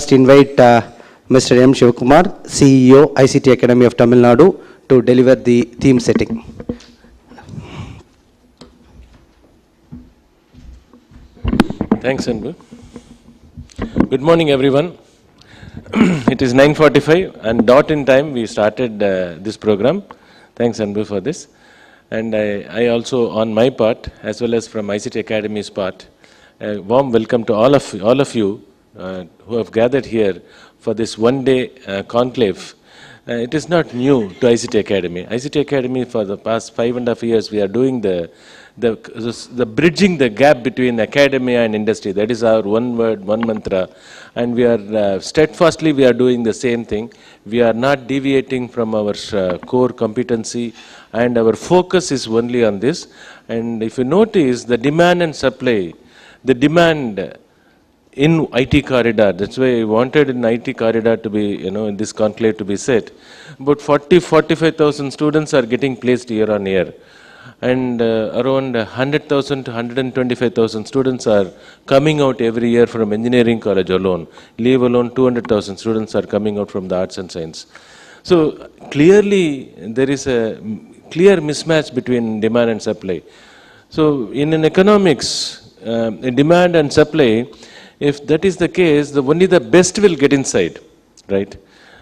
first invite Mr. M. Shivakumar, CEO, ICT Academy of Tamil Nadu, to deliver the theme setting. Thanks, Anbu. Good morning, everyone. It is 9:45 and dot in time we started this program. Thanks, Anbu, for this. And I also, on my part, as well as from ICT Academy's part, a warm welcome to all of you who have gathered here for this one-day conclave. It is not new to ICT Academy. ICT Academy, for the past 5.5 years, we are doing the bridging the gap between academia and industry. That is our one word, one mantra. And we are steadfastly, we are doing the same thing. We are not deviating from our core competency, and our focus is only on this. And if you notice, the demand and supply, the demand in IT corridor, that's why I wanted in IT corridor to be, in this conclave to be set. About 45,000 students are getting placed year on year. And around 100,000 to 125,000 students are coming out every year from engineering college alone. Leave alone 200,000 students are coming out from the arts and science. So clearly there is a clear mismatch between demand and supply. So in an economics, demand and supply, if that is the case, only the best will get inside, right?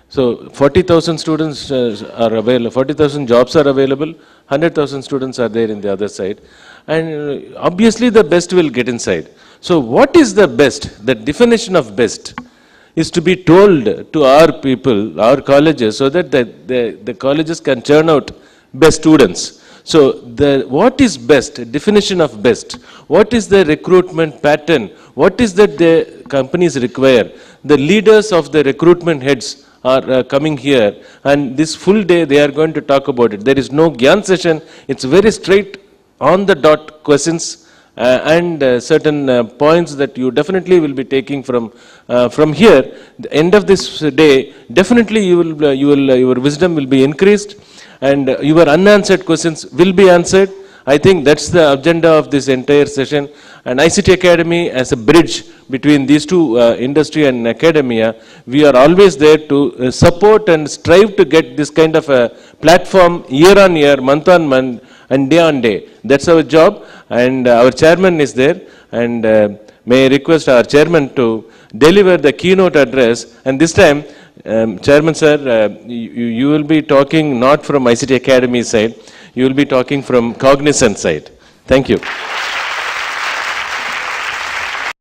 So 40,000 students are available, 40,000 jobs are available, 100,000 students are there in the other side. And obviously the best will get inside. So what is the best? The definition of best is to be told to our people, our colleges, so that the colleges can churn out best students. So what is best? Definition of best. What is the recruitment pattern? What is that the companies require? The leaders of the recruitment heads are coming here, and this full day they are going to talk about it. There is no Gyan session. It's very straight on the dot questions and certain points that you definitely will be taking from here. The end of this day, definitely your wisdom will be increased, and your unanswered questions will be answered. I think that's the agenda of this entire session. And ICT Academy, as a bridge between these two, industry and academia, we are always there to support and strive to get this kind of a platform year on year, month on month, and day on day. That's our job, and our chairman is there. And may I request our chairman to deliver the keynote address. And this time, Chairman sir, you will be talking not from ICT Academy side, you will be talking from Cognizant side. Thank you.